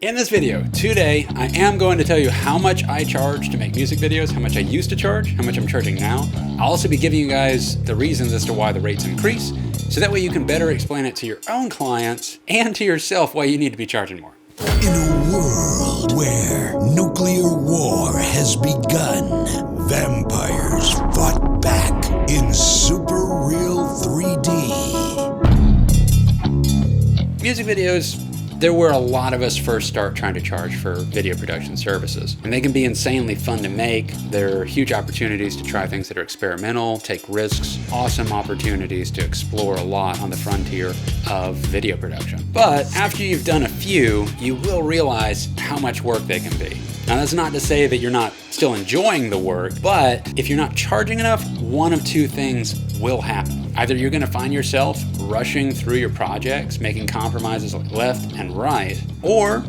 In this video today, I am going to tell you how much I charge to make music videos, how much I used to charge, how much I'm charging now. I'll also be giving you guys the reasons as to why the rates increase, so that way you can better explain it to your own clients and to yourself why you need to be charging more. In a world where nuclear war has begun, vampires fought back in super real 3D. Music videos, they're where a lot of us first start trying to charge for video production services. And they can be insanely fun to make. They're huge opportunities to try things that are experimental, take risks, awesome opportunities to explore a lot on the frontier of video production. But after you've done a few, you will realize how much work they can be. Now, that's not to say that you're not still enjoying the work, but if you're not charging enough, one of two things will happen. Either you're gonna find yourself rushing through your projects, making compromises left and right, or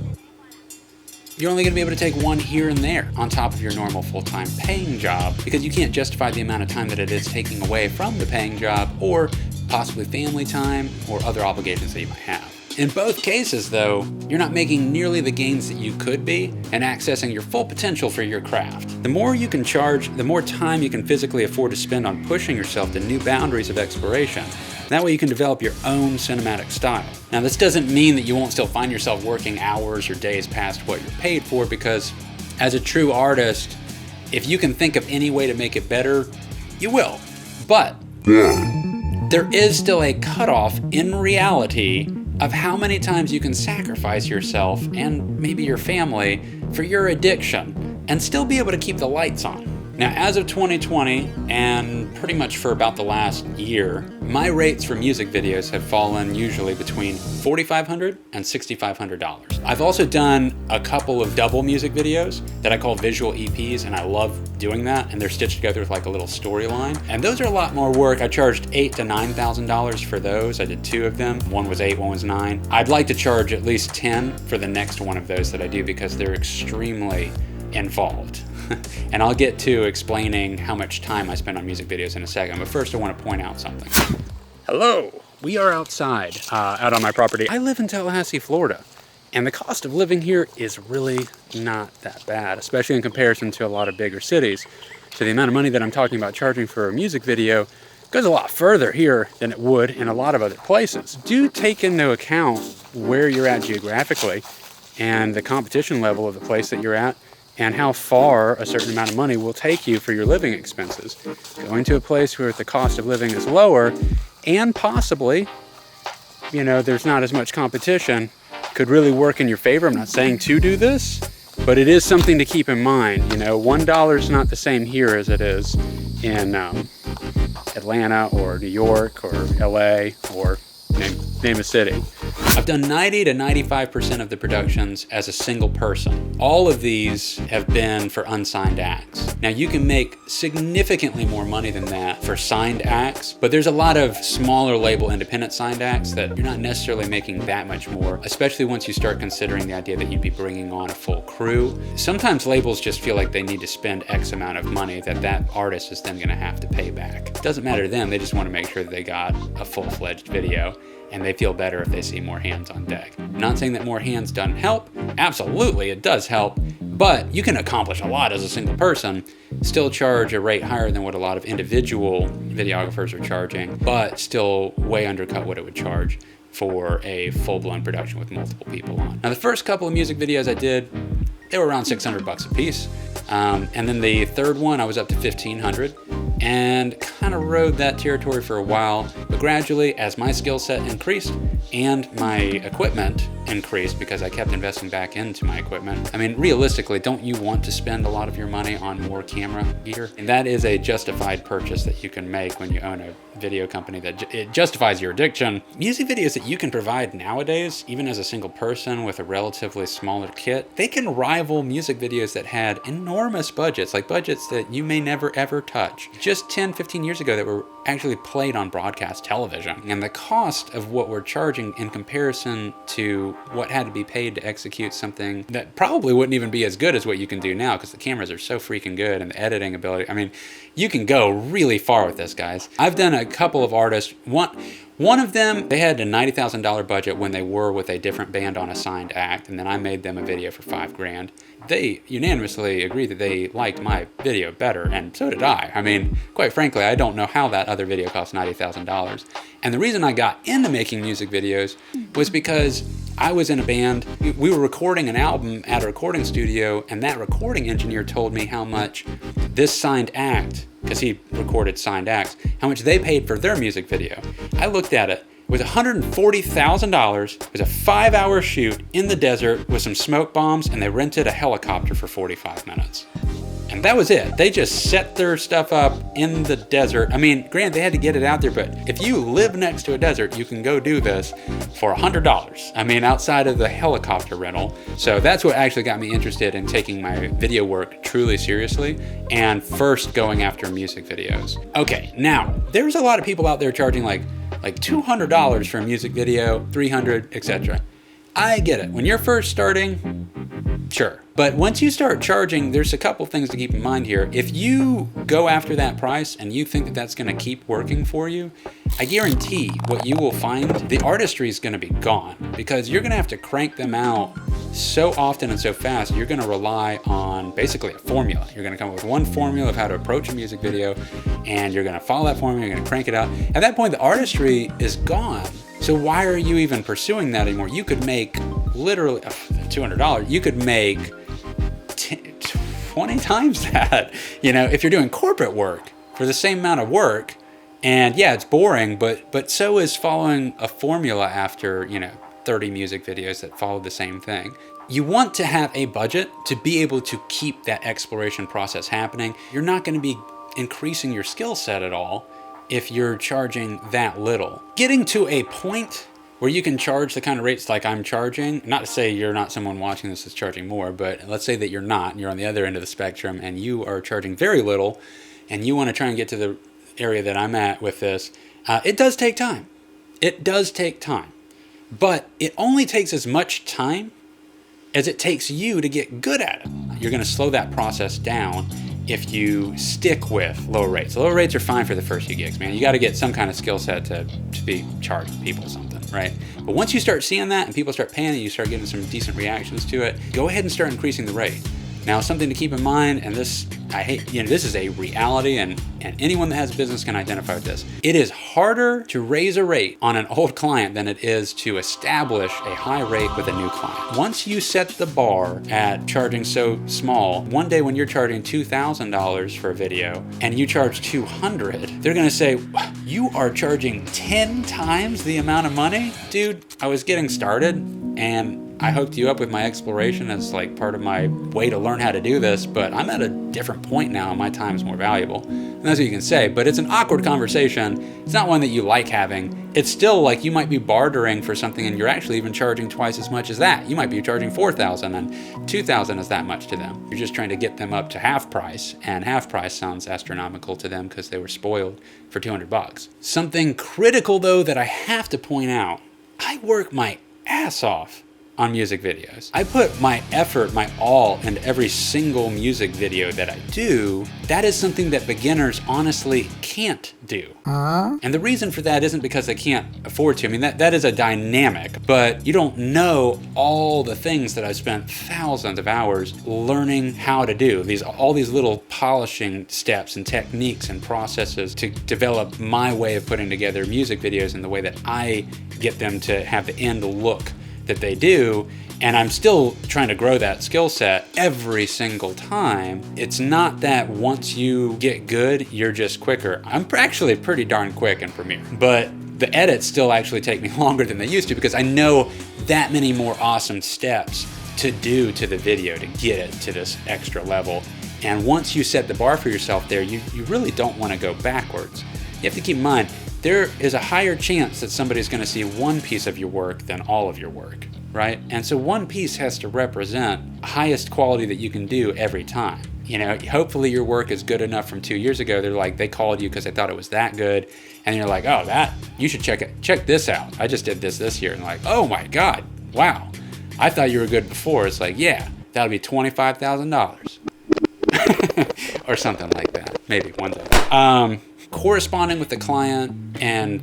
you're only gonna be able to take one here and there on top of your normal full-time paying job because you can't justify the amount of time that it is taking away from the paying job or possibly family time or other obligations that you might have. In both cases, though, you're not making nearly the gains that you could be and accessing your full potential for your craft. The more you can charge, the more time you can physically afford to spend on pushing yourself to new boundaries of exploration. That way you can develop your own cinematic style. Now, this doesn't mean that you won't still find yourself working hours or days past what you're paid for, because as a true artist, if you can think of any way to make it better, you will. But there is still a cutoff in reality of how many times you can sacrifice yourself and maybe your family for your addiction and still be able to keep the lights on. Now, as of 2020, and pretty much for about the last year, my rates for music videos have fallen usually between $4,500 and $6,500. I've also done a couple of double music videos that I call visual EPs, and I love doing that, and they're stitched together with like a little storyline. And those are a lot more work. I charged $8,000 to $9,000 for those. I did two of them. One was 8, one was 9. I'd like to charge at least 10 for the next one of those that I do because they're extremely involved. And I'll get to explaining how much time I spend on music videos in a second, but first I want to point out something. Hello, we are outside, out on my property. I live in Tallahassee, Florida, and the cost of living here is really not that bad, especially in comparison to a lot of bigger cities. So the amount of money that I'm talking about charging for a music video goes a lot further here than it would in a lot of other places. Do take into account where you're at geographically and the competition level of the place that you're at, and how far a certain amount of money will take you for your living expenses. Going to a place where the cost of living is lower and possibly, there's not as much competition could really work in your favor. I'm not saying to do this, but it is something to keep in mind. $1 is not the same here as it is in Atlanta or New York or LA or name a city. I've done 90 to 95% of the productions as a single person. All of these have been for unsigned acts. Now, you can make significantly more money than that for signed acts, but there's a lot of smaller label independent signed acts that you're not necessarily making that much more, especially once you start considering the idea that you'd be bringing on a full crew. Sometimes labels just feel like they need to spend X amount of money that artist is then gonna have to pay back. It doesn't matter to them, they just wanna make sure that they got a full-fledged video, and they feel better if they see more hands on deck. I'm not saying that more hands doesn't help. Absolutely, it does help, but you can accomplish a lot as a single person, still charge a rate higher than what a lot of individual videographers are charging, but still way undercut what it would charge for a full-blown production with multiple people on. Now, the first couple of music videos I did, they were around $600 a piece. And then the third one, I was up to $1,500 and kind of rode that territory for a while. But gradually, as my skill set increased and my equipment increased, because I kept investing back into my equipment. I mean, realistically, don't you want to spend a lot of your money on more camera gear? And that is a justified purchase that you can make when you own a video company that it justifies your addiction. Music videos that you can provide nowadays, even as a single person with a relatively smaller kit, they can rival music videos that had enormous budgets, like budgets that you may never ever touch. Just 10, 15 years ago that were actually played on broadcast television. And the cost of what we're charging in comparison to what had to be paid to execute something that probably wouldn't even be as good as what you can do now, because the cameras are so freaking good and the editing ability. I mean, you can go really far with this, guys. I've done a couple of artists. One of them, they had a $90,000 budget when they were with a different band on a signed act, and then I made them a video for $5,000. They unanimously agreed that they liked my video better, and so did I. I mean, quite frankly, I don't know how that other video cost $90,000. And the reason I got into making music videos was because I was in a band. We were recording an album at a recording studio, and that recording engineer told me how much this signed act, because he recorded signed acts, how much they paid for their music video. I looked at it. It was $140,000. It was a 5-hour shoot in the desert with some smoke bombs, and they rented a helicopter for 45 minutes. And that was it. They just set their stuff up in the desert. I mean, granted, they had to get it out there, but if you live next to a desert, you can go do this for $100. I mean, outside of the helicopter rental. So that's what actually got me interested in taking my video work truly seriously and first going after music videos. Okay, now, there's a lot of people out there charging like $200 for a music video, $300, etc. I get it. When you're first starting, sure. But once you start charging, there's a couple things to keep in mind here. If you go after that price and you think that that's going to keep working for you, I guarantee what you will find, the artistry is going to be gone, because you're going to have to crank them out so often and so fast. You're going to rely on basically a formula. You're going to come up with one formula of how to approach a music video, and you're going to follow that formula, you're going to crank it out. At that point, the artistry is gone. So why are you even pursuing that anymore? You could make literally $200. You could make 20 times that, if you're doing corporate work for the same amount of work. And yeah, it's boring, but so is following a formula after, 30 music videos that follow the same thing. You want to have a budget to be able to keep that exploration process happening. You're not going to be increasing your skill set at all if you're charging that little. Getting to a point where you can charge the kind of rates like I'm charging, not to say you're not someone watching this that's charging more, but let's say that you're not, and you're on the other end of the spectrum and you are charging very little and you want to try and get to the area that I'm at with this. It does take time. It does take time. But it only takes as much time as it takes you to get good at it. You're going to slow that process down if you stick with lower rates. Lower rates are fine for the first few gigs, man. You got to get some kind of skill set to be charging people something, right? But once you start seeing that and people start paying it, you start getting some decent reactions to it, go ahead and start increasing the rate. Now, something to keep in mind, and this, this is a reality, and anyone that has a business can identify with this. It is harder to raise a rate on an old client than it is to establish a high rate with a new client. Once you set the bar at charging so small, one day when you're charging $2,000 for a video and you charge $200, they're gonna say, you are charging 10 times the amount of money? Dude, I was getting started and I hooked you up with my exploration as like part of my way to learn how to do this, but I'm at a different point now and my time is more valuable. And that's what you can say, but it's an awkward conversation. It's not one that you like having. It's still like you might be bartering for something and you're actually even charging twice as much as that. You might be charging $4,000 and $2,000 is that much to them. You're just trying to get them up to half price, and half price sounds astronomical to them because they were spoiled for $200. Something critical though that I have to point out, I work my ass off on music videos. I put my effort, my all into every single music video that I do. That is something that beginners honestly can't do. And the reason for that isn't because they can't afford to. I mean, that is a dynamic, but you don't know all the things that I've spent thousands of hours learning how to do. All these little polishing steps and techniques and processes to develop my way of putting together music videos and the way that I get them to have the end look that they do, and I'm still trying to grow that skill set every single time. It's not that once you get good, you're just quicker. I'm actually pretty darn quick in Premiere, but the edits still actually take me longer than they used to because I know that many more awesome steps to do to the video to get it to this extra level. And once you set the bar for yourself there, you really don't want to go backwards. You have to keep in mind, there is a higher chance that somebody's going to see one piece of your work than all of your work, right? And so one piece has to represent highest quality that you can do every time. Hopefully your work is good enough from 2 years ago. They called you because they thought it was that good. And you're like, oh, you should check this out. I just did this year. And like, oh my God, wow. I thought you were good before. It's like, yeah, that'll be $25,000 or something like that. Maybe one day. Corresponding with the client and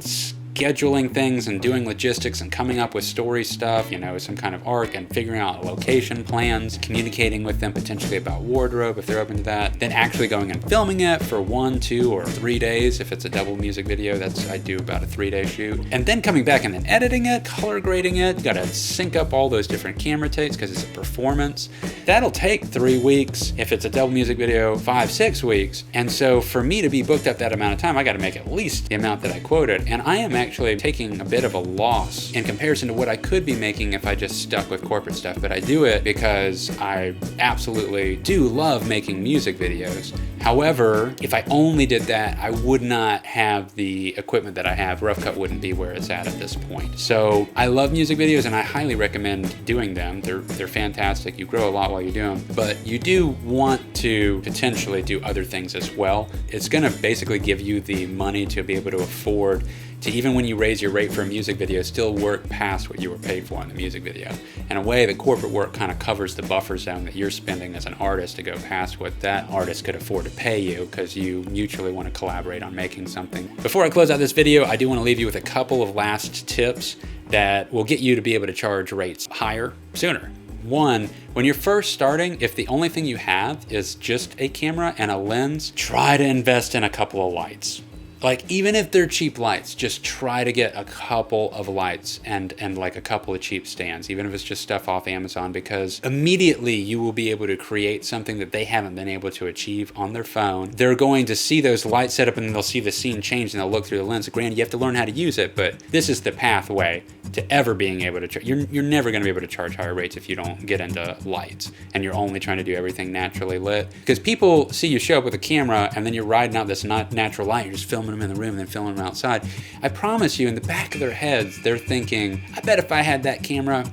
scheduling things and doing logistics and coming up with story stuff, you know, some kind of arc, and figuring out location plans, communicating with them potentially about wardrobe if they're open to that, then actually going and filming it for 1, 2, or 3 days. If it's a double music video, I do about a 3-day shoot, and then coming back and then editing it, color grading it. You gotta sync up all those different camera takes because it's a performance. That'll take 3 weeks. If it's a double music video, 5, 6 weeks. And so for me to be booked up that amount of time, I got to make at least the amount that I quoted. And I am actually taking a bit of a loss in comparison to what I could be making if I just stuck with corporate stuff. But I do it because I absolutely do love making music videos. However, if I only did that, I would not have the equipment that I have. Rough Cut wouldn't be where it's at this point. So I love music videos and I highly recommend doing them. They're fantastic. You grow a lot while you do them, but you do want to potentially do other things as well. It's going to basically give you the money to be able to afford to, even when you raise your rate for a music video, still work past what you were paid for in the music video. In a way, the corporate work kind of covers the buffer zone that you're spending as an artist to go past what that artist could afford to pay you, because you mutually want to collaborate on making something. Before I close out this video, I do want to leave you with a couple of last tips that will get you to be able to charge rates higher sooner. One, when you're first starting, if the only thing you have is just a camera and a lens, try to invest in a couple of lights. Like, even if they're cheap lights, just try to get a couple of lights and like a couple of cheap stands, even if it's just stuff off Amazon, because immediately you will be able to create something that they haven't been able to achieve on their phone. They're going to see those lights set up and then they'll see the scene change and they'll look through the lens. Granted, you have to learn how to use it, but this is the pathway to ever being able to charge. You're never going to be able to charge higher rates if you don't get into lights and you're only trying to do everything naturally lit. Because people see you show up with a camera and then you're riding out this not natural light, you're just filming them in the room and then filming them outside. I promise you, in the back of their heads, they're thinking, I bet if I had that camera,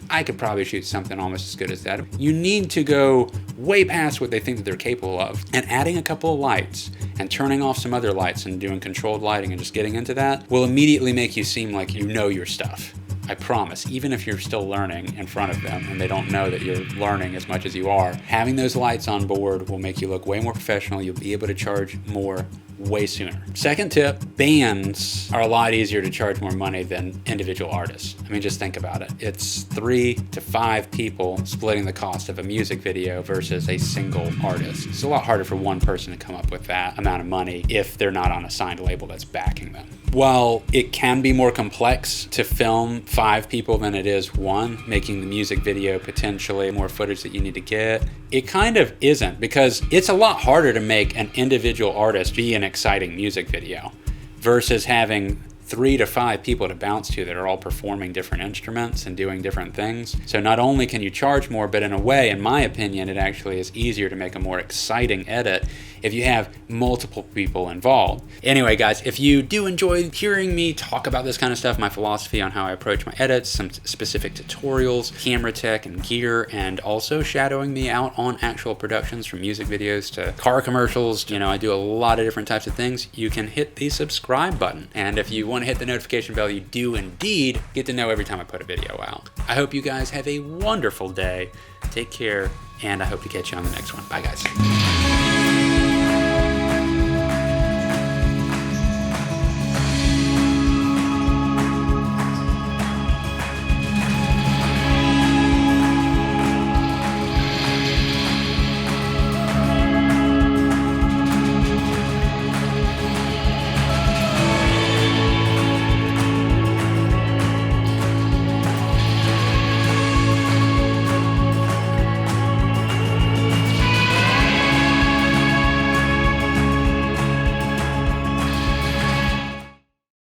I could probably shoot something almost as good as that. You need to go way past what they think that they're capable of. And adding a couple of lights and turning off some other lights and doing controlled lighting and just getting into that will immediately make you seem like you know your stuff. I promise, even if you're still learning in front of them and they don't know that you're learning as much as you are, having those lights on board will make you look way more professional. You'll be able to charge more way sooner. Second tip, bands are a lot easier to charge more money than individual artists. I mean, just think about it. It's 3 to 5 people splitting the cost of a music video versus a single artist. It's a lot harder for one person to come up with that amount of money if they're not on a signed label that's backing them. While it can be more complex to film 5 people than it is one, making the music video potentially more footage that you need to get, it kind of isn't, because it's a lot harder to make an individual artist be an exciting music video versus having 3 to 5 people to bounce to that are all performing different instruments and doing different things. So not only can you charge more, but in a way, in my opinion, it actually is easier to make a more exciting edit if you have multiple people involved. Anyway, guys, if you do enjoy hearing me talk about this kind of stuff, my philosophy on how I approach my edits, some specific tutorials, camera tech and gear, and also shadowing me out on actual productions from music videos to car commercials, you know, I do a lot of different types of things, you can hit the subscribe button. And if you want to hit the notification bell, you do indeed get to know every time I put a video out. I hope you guys have a wonderful day. Take care, and I hope to catch you on the next one. Bye, guys.